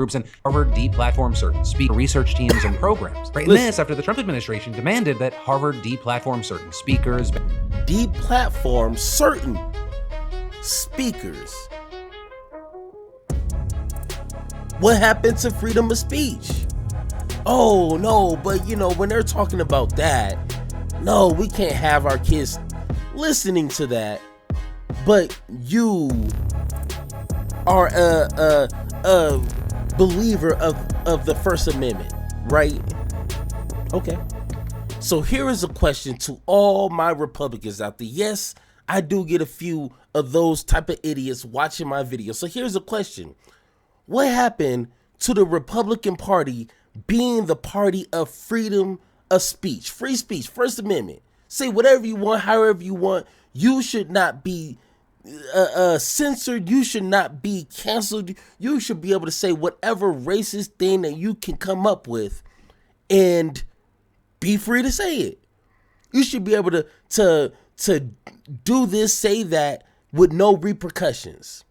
groups and Harvard deplatformed certain speaker research teams and programs. Right? And this after the Trump administration demanded that Harvard deplatform certain speakers. Deplatform certain speakers. What happened to freedom of speech? Oh no, but when they're talking about that, no, we can't have our kids listening to that. But you are a believer of the First Amendment, right? Okay. So here is a question to all my Republicans out there. Yes, I do get a few of those type of idiots watching my videos. So here's a question. What happened to the Republican Party being the party of freedom of speech, free speech, First Amendment? Say whatever you want, however you want. You should not be censored. You should not be canceled. You should be able to say whatever racist thing that you can come up with and be free to say it. You should be able to do this, say that with no repercussions.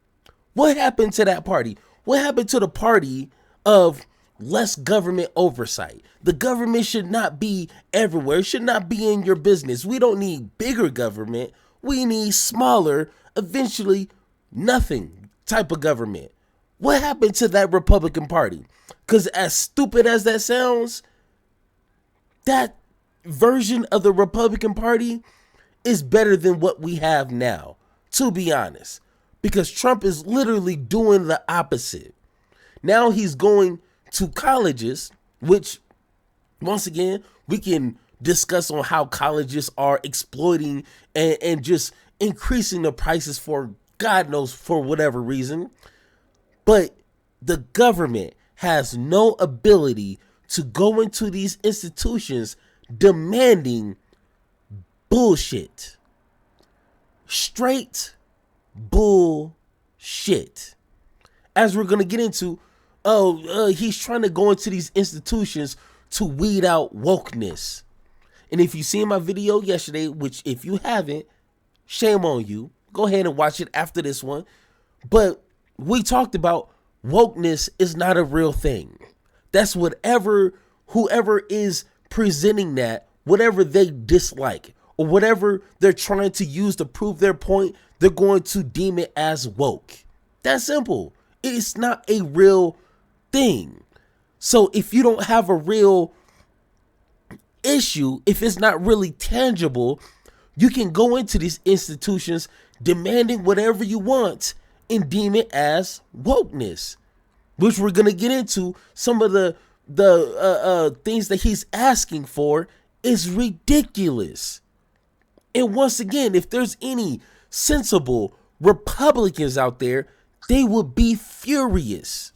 What happened to that party? What happened to the party of less government oversight? The government should not be everywhere. It should not be in your business. We don't need bigger government. We need smaller, eventually nothing type of government. What happened to that Republican Party? Because as stupid as that sounds, that version of the Republican Party is better than what we have now, to be honest. Because Trump is literally doing the opposite. Now he's going to colleges, which, once again, we can discuss on how colleges are exploiting and just increasing the prices for God knows for whatever reason. But the government has no ability to go into these institutions demanding bullshit. Straight bullshit. As we're going to get into, he's trying to go into these institutions to weed out wokeness. And if you seen my video yesterday, which if you haven't, shame on you. Go ahead and watch it after this one. But we talked about wokeness is not a real thing. That's whoever is presenting that, whatever they dislike or whatever they're trying to use to prove their point, they're going to deem it as woke. That's simple. It's not a real thing. So if you don't have a real issue, if it's not really tangible, you can go into these institutions demanding whatever you want and deem it as wokeness, which we're going to get into. Some of the things that he's asking for is ridiculous. And once again, if there's any sensible Republicans out there, they would be furious.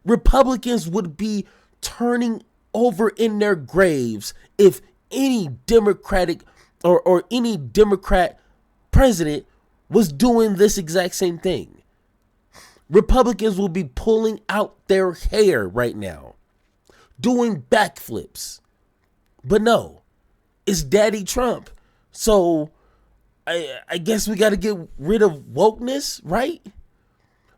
Republicans would be turning over in their graves if any Democratic or any Democrat president was doing this exact same thing. Republicans will be pulling out their hair right now, doing backflips. But no, it's Daddy Trump. So I guess we got to get rid of wokeness, right?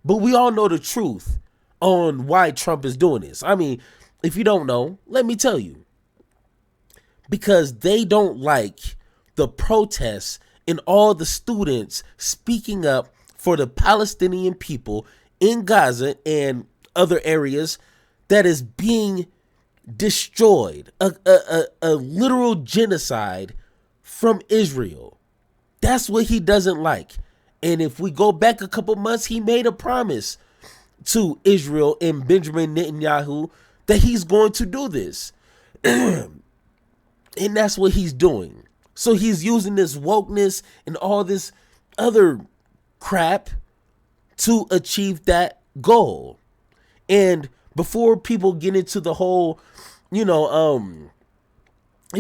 But we all know the truth on why Trump is doing this. I mean, if you don't know, let me tell you. Because they don't like the protests and all the students speaking up for the Palestinian people in Gaza and other areas that is being destroyed. A literal genocide from Israel. That's what he doesn't like. And if we go back a couple months, he made a promise to Israel and Benjamin Netanyahu that he's going to do this. And that's what he's doing. So he's using this wokeness and all this other crap to achieve that goal. And before people get into the whole, he's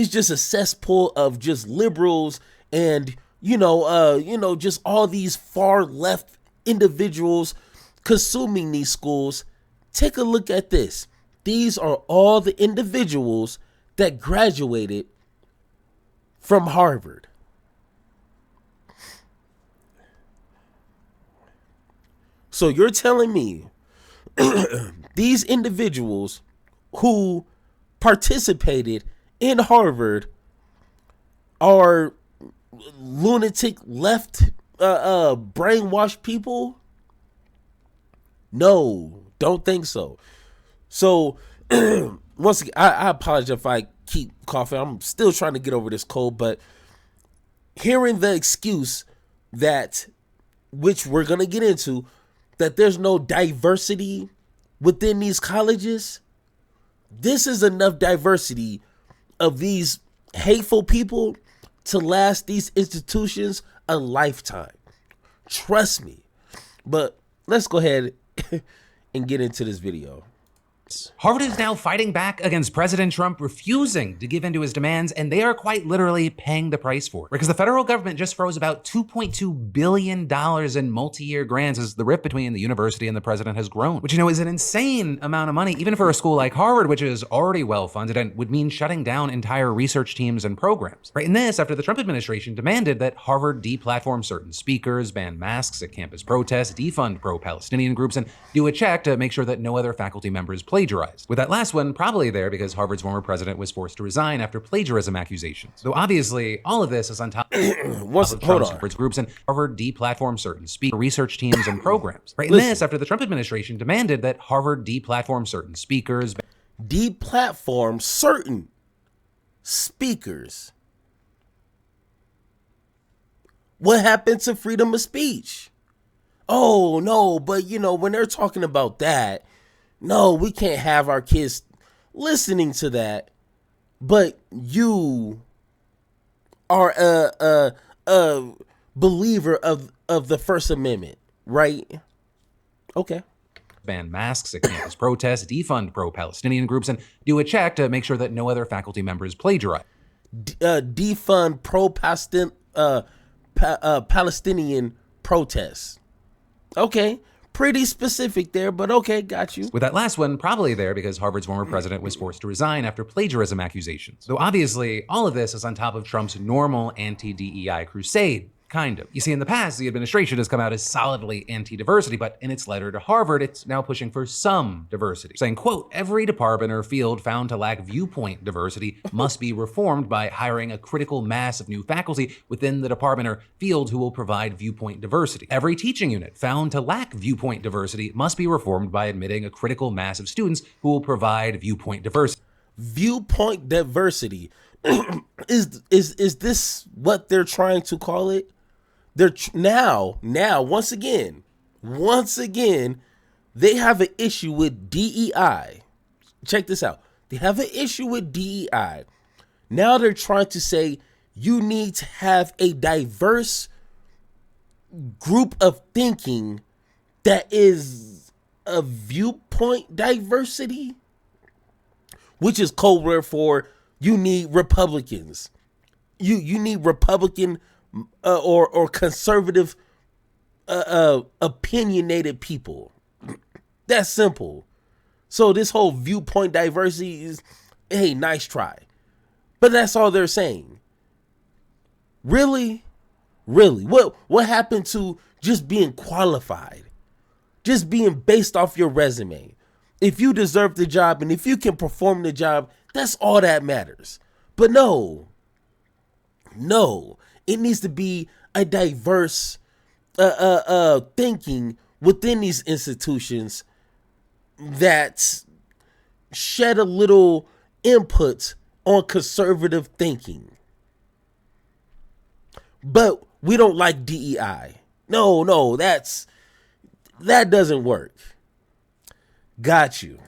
just a cesspool of just liberals and, just all these far left individuals consuming these schools. Take a look at this. These are all the individuals that graduated from Harvard. So you're telling me these individuals who participated in Harvard are lunatic left brainwashed people? No, don't think so. So once again, I apologize if I keep coughing. I'm still trying to get over this cold, but hearing the excuse that, which we're going to get into, that there's no diversity within these colleges, this is enough diversity of these hateful people to last these institutions a lifetime. Trust me. But let's go ahead and get into this video. Harvard is now fighting back against President Trump refusing to give in to his demands, and they are quite literally paying the price for it. Because the federal government just froze about $2.2 billion in multi-year grants as the rift between the university and the president has grown, which, is an insane amount of money, even for a school like Harvard, which is already well-funded and would mean shutting down entire research teams and programs. Right? And this after the Trump administration demanded that Harvard deplatform certain speakers, ban masks at campus protests, defund pro-Palestinian groups, and do a check to make sure that no other faculty members plagiarized. With that last one probably there because Harvard's former president was forced to resign after plagiarism accusations. Though obviously all of this is on top of Trump's supports groups, and Harvard deplatformed certain research teams and programs. Right? And this after the Trump administration demanded that Harvard deplatform certain speakers. Deplatform certain speakers. What happened to freedom of speech? Oh no, but when they're talking about that, no, we can't have our kids listening to that. But you are a believer of the First Amendment, right? Okay. Ban masks at campus protests, defund pro-Palestinian groups, and do a check to make sure that no other faculty members plagiarize. Defund Palestinian protests. Okay. Pretty specific there, but okay, got you. With that last one probably there because Harvard's former president was forced to resign after plagiarism accusations. Though obviously all of this is on top of Trump's normal anti-DEI crusade. Kind of. You see, in the past, the administration has come out as solidly anti-diversity, but in its letter to Harvard, it's now pushing for some diversity, saying, quote, every department or field found to lack viewpoint diversity must be reformed by hiring a critical mass of new faculty within the department or field who will provide viewpoint diversity. Every teaching unit found to lack viewpoint diversity must be reformed by admitting a critical mass of students who will provide viewpoint diversity. Viewpoint diversity. Is this what they're trying to call it? They're now once again they have an issue with DEI. Check this out. They have an issue with DEI. Now they're trying to say you need to have a diverse group of thinking that is a viewpoint diversity, which is code word for you need Republicans. You need Republican or conservative opinionated people. That's simple. So this whole viewpoint diversity is, hey, nice try. But that's all they're saying. Really? What happened to just being qualified? Just being based off your resume. If you deserve the job and if you can perform the job, that's all that matters. But no, it needs to be a diverse thinking within these institutions that shed a little input on conservative thinking. But we don't like DEI. No, that doesn't work. Got you.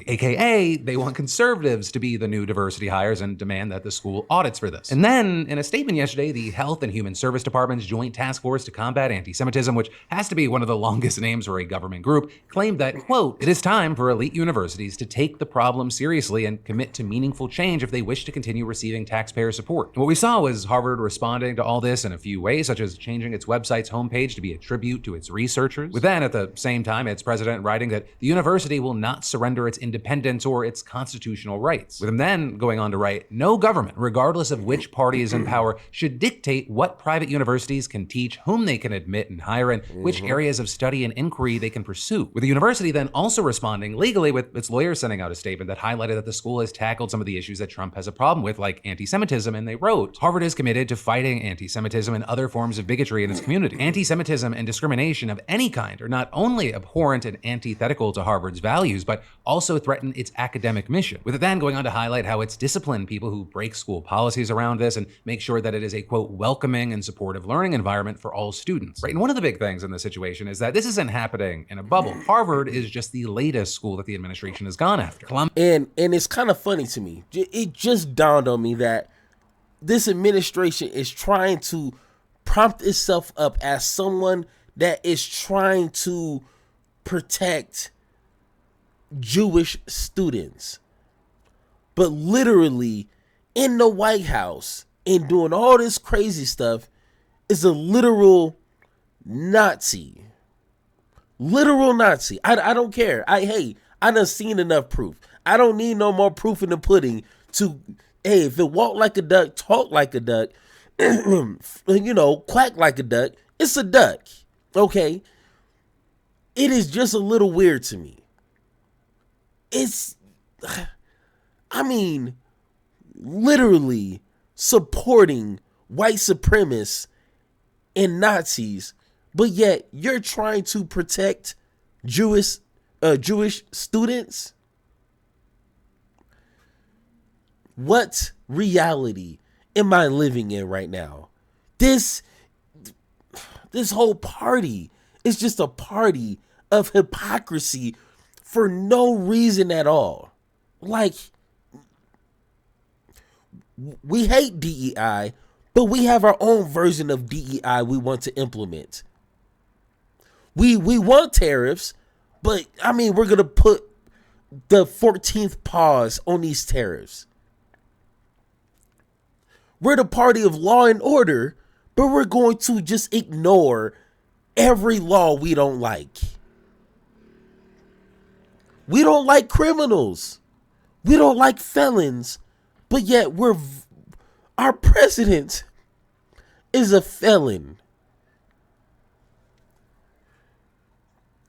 AKA, they want conservatives to be the new diversity hires and demand that the school audits for this. And then, in a statement yesterday, the Health and Human Service Department's Joint Task Force to Combat Anti-Semitism, which has to be one of the longest names for a government group, claimed that, quote, it is time for elite universities to take the problem seriously and commit to meaningful change if they wish to continue receiving taxpayer support. And what we saw was Harvard responding to all this in a few ways, such as changing its website's homepage to be a tribute to its researchers, with then, at the same time, its president writing that the university university will not surrender its independence or its constitutional rights. With him then going on to write, no government, regardless of which party is in power, should dictate what private universities can teach, whom they can admit and hire, and which areas of study and inquiry they can pursue. With the university then also responding legally with its lawyers sending out a statement that highlighted that the school has tackled some of the issues that Trump has a problem with, like anti-Semitism, and they wrote, Harvard is committed to fighting anti-Semitism and other forms of bigotry in its community. Anti-Semitism and discrimination of any kind are not only abhorrent and antithetical to Harvard's values, but also threaten its academic mission. With it then going on to highlight how it's disciplined people who break school policies around this and make sure that it is a, quote, welcoming and supportive learning environment for all students. Right? And one of the big things in this situation is that this isn't happening in a bubble. Harvard is just the latest school that the administration has gone after. And it's kind of funny to me. It just dawned on me that this administration is trying to prompt itself up as someone that is trying to protect Jewish students. But literally in the White House and doing all this crazy stuff is a literal Nazi. Literal Nazi. I don't care. I done seen enough proof. I don't need no more proof in the pudding to, hey, if it walk like a duck, talk like a duck, quack like a duck, it's a duck. Okay? It is just a little weird to me. Literally supporting white supremacists and Nazis, but yet you're trying to protect Jewish students. What reality am I living in right now? This whole party is just a party of hypocrisy for no reason at all. Like, we hate DEI, but we have our own version of DEI we want to implement. We want tariffs, but we're going to put the 14th pause on these tariffs. We're the party of law and order, but we're going to just ignore every law we don't like. We don't like criminals. We don't like felons, but yet our president is a felon.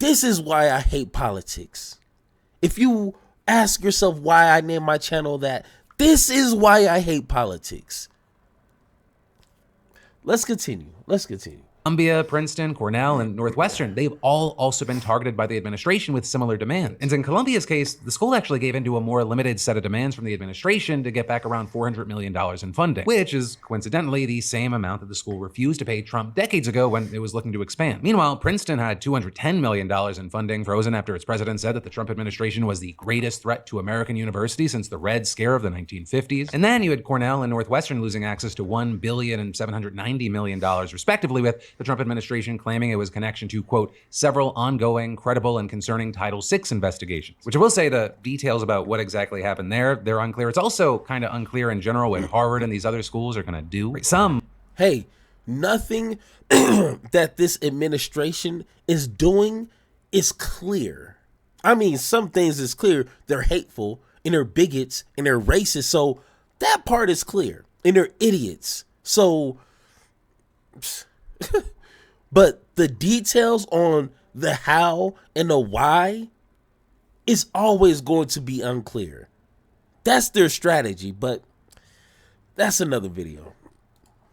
This is why I hate politics. If you ask yourself why I named my channel that, this is why I hate politics. Let's continue. Columbia, Princeton, Cornell, and Northwestern, they've all also been targeted by the administration with similar demands. And in Columbia's case, the school actually gave into a more limited set of demands from the administration to get back around $400 million in funding, which is coincidentally the same amount that the school refused to pay Trump decades ago when it was looking to expand. Meanwhile, Princeton had $210 million in funding frozen after its president said that the Trump administration was the greatest threat to American universities since the Red Scare of the 1950s. And then you had Cornell and Northwestern losing access to $1 billion and $790 million respectively, with the Trump administration claiming it was connection to, quote, several ongoing, credible, and concerning Title VI investigations. Which I will say the details about what exactly happened there, they're unclear. It's also kind of unclear in general what Harvard and these other schools are going to do. Nothing that this administration is doing is clear. Some things is clear. They're hateful, and they're bigots, and they're racist. So that part is clear. And they're idiots. So... But the details on the how and the why is always going to be unclear. That's their strategy, but that's another video.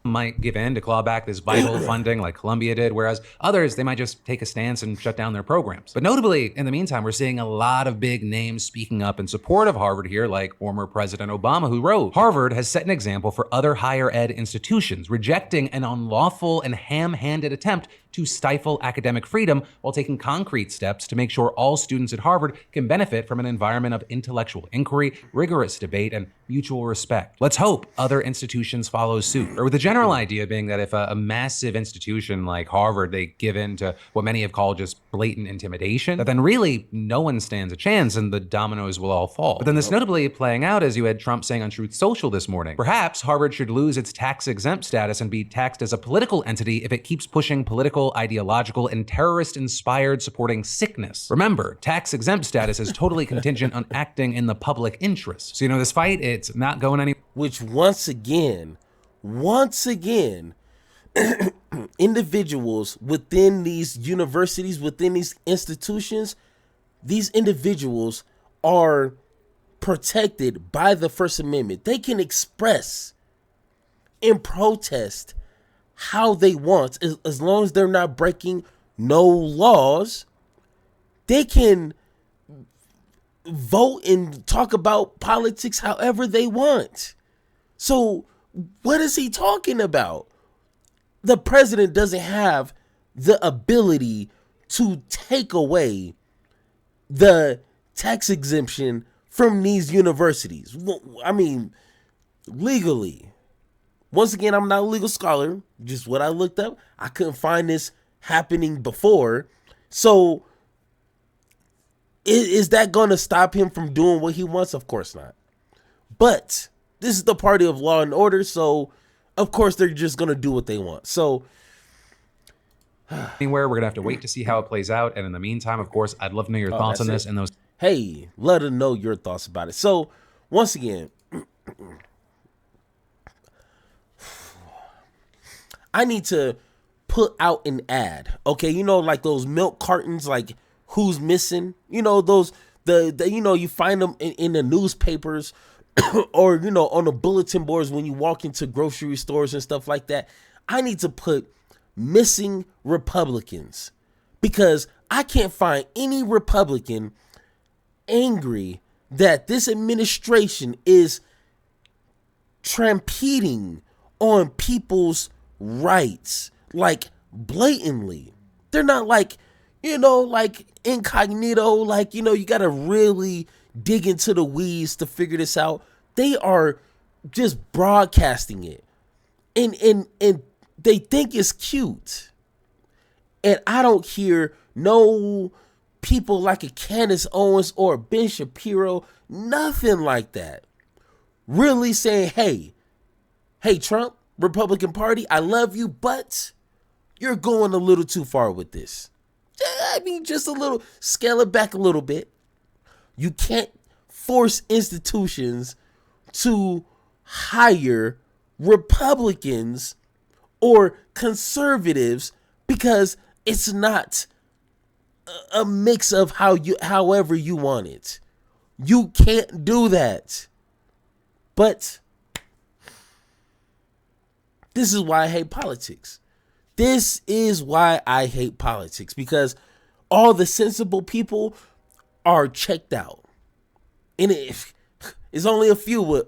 Might give in to claw back this vital funding like Columbia did, whereas others, they might just take a stance and shut down their programs. But notably, in the meantime, we're seeing a lot of big names speaking up in support of Harvard here, like former President Obama, who wrote, Harvard has set an example for other higher ed institutions, rejecting an unlawful and ham-handed attempt to stifle academic freedom while taking concrete steps to make sure all students at Harvard can benefit from an environment of intellectual inquiry, rigorous debate, and mutual respect. Let's hope other institutions follow suit. Or with the general idea being that if a massive institution like Harvard, they give in to what many have called just blatant intimidation, that then really no one stands a chance and the dominoes will all fall. But then this notably playing out as you had Trump saying on Truth Social this morning, perhaps Harvard should lose its tax-exempt status and be taxed as a political entity if it keeps pushing political political, ideological, and terrorist-inspired supporting sickness. Remember, tax-exempt status is totally contingent on acting in the public interest. So, this fight, it's not going anywhere. Which once again, individuals within these universities, within these institutions, these individuals are protected by the First Amendment. They can express and protest how they want, as long as they're not breaking no laws. They can vote and talk about politics however they want. So what is he talking about? The president doesn't have the ability to take away the tax exemption from these universities. I mean, legally. Once again, I'm not a legal scholar, just what I looked up. I couldn't find this happening before. So is that going to stop him from doing what he wants? Of course not. But this is the party of law and order, so of course they're just going to do what they want. So anywhere, we're going to have to wait to see how it plays out. And in the meantime, of course, I'd love to know your thoughts on this and those. Hey, let us know your thoughts about it. So once again, I need to put out an ad. Okay, like those milk cartons, like who's missing? Those you find them in the newspapers or on the bulletin boards when you walk into grocery stores and stuff like that. I need to put missing Republicans, because I can't find any Republican angry that this administration is trampeding on people's rights, like blatantly. They're not like incognito, like you gotta really dig into the weeds to figure this out. They are just broadcasting it, and they think it's cute. And I don't hear no people like a Candace Owens or Ben Shapiro, nothing like that, really saying, hey Trump, Republican Party, I love you, but you're going a little too far with this. I mean, just a little, scale it back a little bit. You can't force institutions to hire Republicans or conservatives because it's not a mix of however you want it. You can't do that. But this is why I hate politics. This is why I hate politics, because all the sensible people are checked out. And it's only a few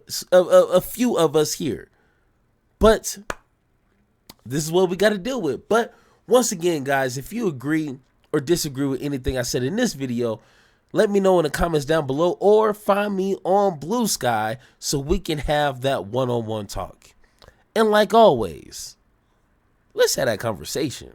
of us here. But this is what we got to deal with. But once again, guys, if you agree or disagree with anything I said in this video, let me know in the comments down below, or find me on Blue Sky so we can have that one-on-one talk. And like always, let's have that conversation.